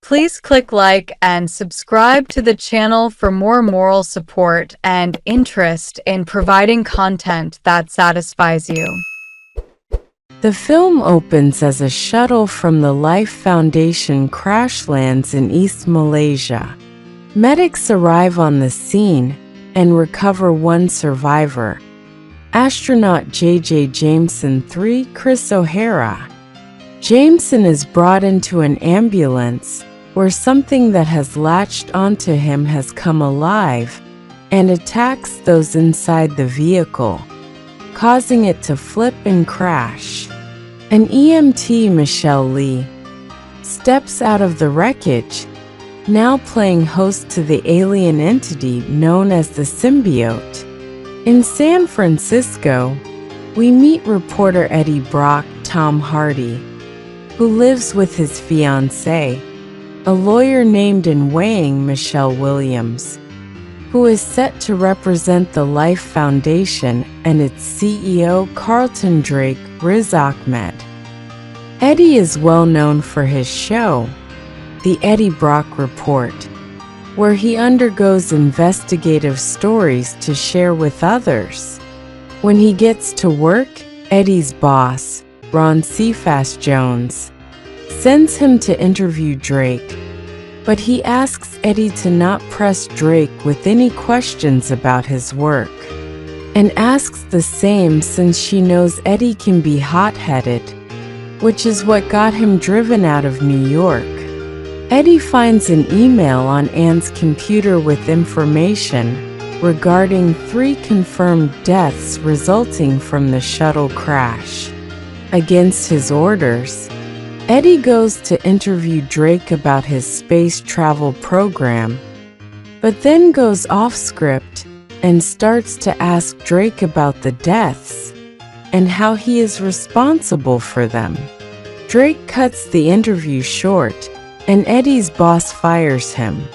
Please click like and subscribe to the channel for more moral support and interest in providing content that satisfies you. The film opens as a shuttle from the Life Foundation crash lands in East Malaysia. Medics arrive on the scene and recover one survivor, astronaut J.J. Jameson 3 Chris O'Hara. Jameson is brought into an ambulance where something that has latched onto him has come alive and attacks those inside the vehicle, causing it to flip and crash. An EMT, Michelle Lee, steps out of the wreckage, now playing host to the alien entity known as the Symbiote. In San Francisco, we meet reporter Eddie Brock, Tom Hardy, who lives with his fiancée, a lawyer named in Wang, Michelle Williams, who is set to represent the Life Foundation and its CEO Carlton Drake, Riz Ahmed. Eddie is well known for his show, The Eddie Brock Report, where he undergoes investigative stories to share with others. When he gets to work, Eddie's boss, Ron Cephas Jones, sends him to interview Drake, but he asks Eddie to not press Drake with any questions about his work, and asks the same since she knows Eddie can be hot-headed, which is what got him driven out of New York. Eddie finds an email on Anne's computer with information regarding 3 confirmed deaths resulting from the shuttle crash. Against his orders, Eddie goes to interview Drake about his space travel program, but then goes off script and starts to ask Drake about the deaths and how he is responsible for them. Drake cuts the interview short, and Eddie's boss fires him,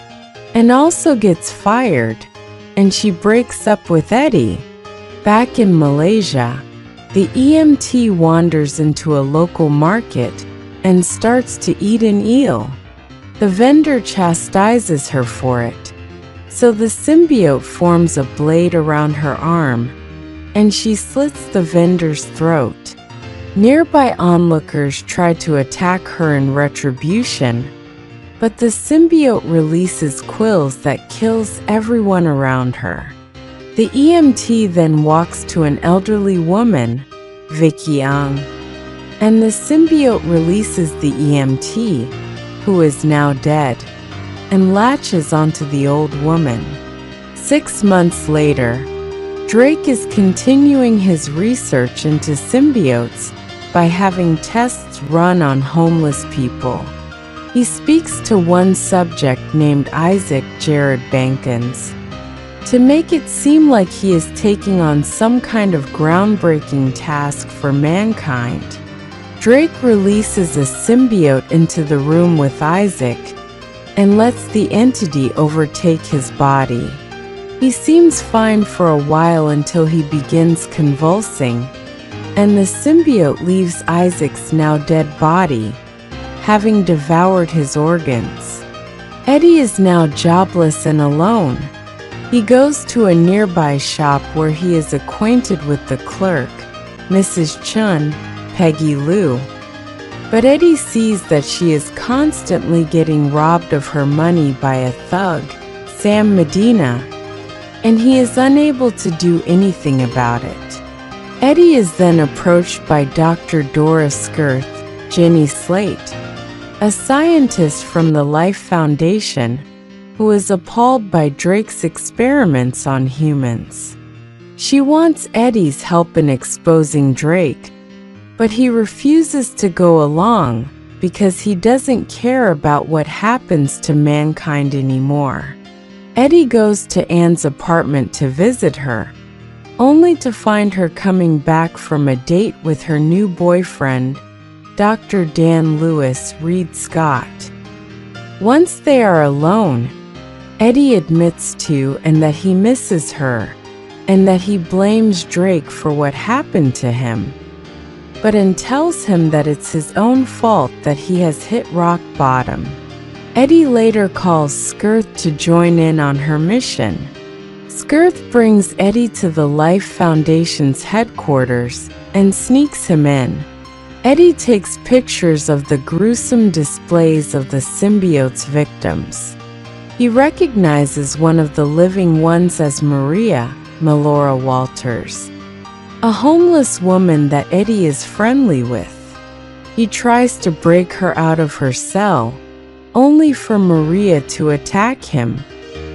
and also gets fired, and she breaks up with Eddie. Back in Malaysia, the EMT wanders into a local market and starts to eat an eel. The vendor chastises her for it, so the symbiote forms a blade around her arm, and she slits the vendor's throat. Nearby onlookers try to attack her in retribution, but the symbiote releases quills that kills everyone around her. The EMT then walks to an elderly woman, Vicky Ang, and the symbiote releases the EMT, who is now dead, and latches onto the old woman. 6 months later, Drake is continuing his research into symbiotes by having tests run on homeless people. He speaks to one subject named Isaac Jared Bankins to make it seem like he is taking on some kind of groundbreaking task for mankind. Drake releases a symbiote into the room with Isaac and lets the entity overtake his body. He seems fine for a while until he begins convulsing, and the symbiote leaves Isaac's now dead body, having devoured his organs. Eddie is now jobless and alone. He goes to a nearby shop where he is acquainted with the clerk, Mrs. Chun, Peggy Lou. But Eddie sees that she is constantly getting robbed of her money by a thug, Sam Medina, and he is unable to do anything about it. Eddie is then approached by Dr. Dora Skirth, Jenny Slate, a scientist from the Life Foundation, who is appalled by Drake's experiments on humans. She wants Eddie's help in exposing Drake, but he refuses to go along because he doesn't care about what happens to mankind anymore. Eddie goes to Anne's apartment to visit her, only to find her coming back from a date with her new boyfriend, Dr. Dan Lewis Reed Scott. Once they are alone, Eddie admits to and that he misses her, and that he blames Drake for what happened to him, but tells him that it's his own fault that he has hit rock bottom. Eddie later calls Skirth to join in on her mission. Skirth brings Eddie to the Life Foundation's headquarters and sneaks him in. Eddie takes pictures of the gruesome displays of the symbiote's victims. He recognizes one of the living ones as Maria, Melora Walters, a homeless woman that Eddie is friendly with. He tries to break her out of her cell, only for Maria to attack him.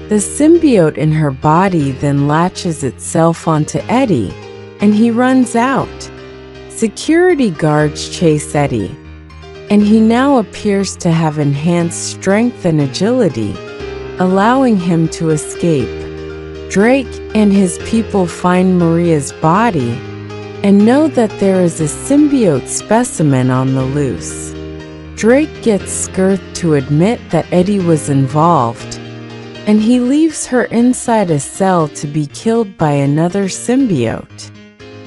The symbiote in her body then latches itself onto Eddie, and he runs out. Security guards chase Eddie, and he now appears to have enhanced strength and agility, allowing him to escape. Drake and his people find Maria's body and know that there is a symbiote specimen on the loose. Drake gets Skirth to admit that Eddie was involved, and he leaves her inside a cell to be killed by another symbiote.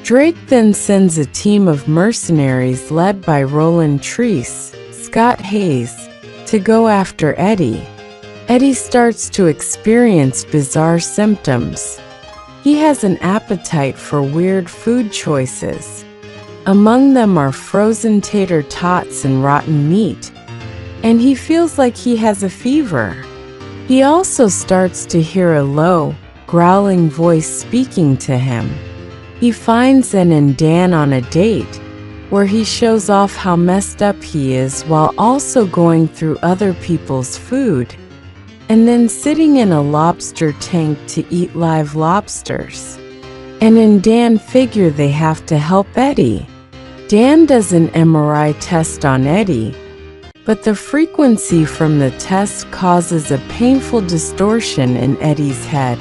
Drake then sends a team of mercenaries led by Roland Treese, Scott Hayes, to go after Eddie. Eddie starts to experience bizarre symptoms. He has an appetite for weird food choices. Among them are frozen tater tots and rotten meat, and he feels like he has a fever. He also starts to hear a low, growling voice speaking to him. He finds Zen and Dan on a date, where he shows off how messed up he is while also going through other people's food, and then sitting in a lobster tank to eat live lobsters. And in Dan figure they have to help Eddie. Dan does an MRI test on Eddie, but the frequency from the test causes a painful distortion in Eddie's head.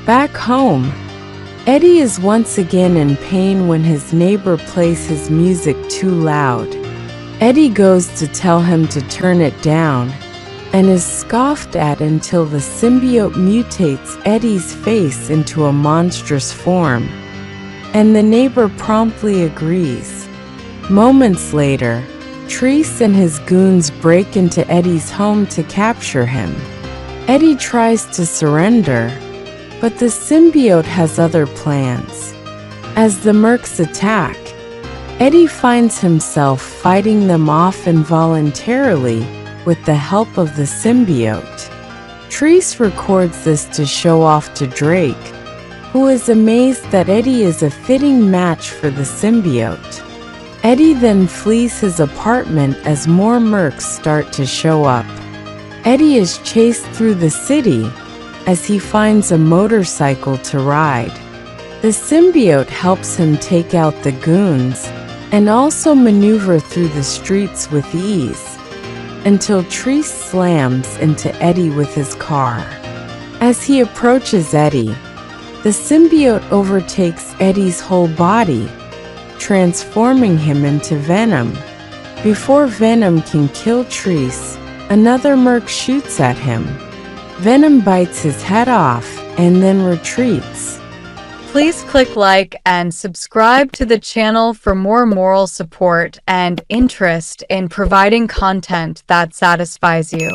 Back home, Eddie is once again in pain when his neighbor plays his music too loud. Eddie goes to tell him to turn it down, and is scoffed at until the symbiote mutates Eddie's face into a monstrous form, and the neighbor promptly agrees. Moments later, Treese and his goons break into Eddie's home to capture him. Eddie tries to surrender, but the symbiote has other plans. As the mercs attack, Eddie finds himself fighting them off involuntarily with the help of the symbiote. Treese records this to show off to Drake, who is amazed that Eddie is a fitting match for the symbiote. Eddie then flees his apartment as more mercs start to show up. Eddie is chased through the city as he finds a motorcycle to ride. The symbiote helps him take out the goons and also maneuver through the streets with ease, until Treese slams into Eddie with his car. As he approaches Eddie, the symbiote overtakes Eddie's whole body, transforming him into Venom. Before Venom can kill Treese, another merc shoots at him. Venom bites his head off and then retreats. Please click like and subscribe to the channel for more moral support and interest in providing content that satisfies you.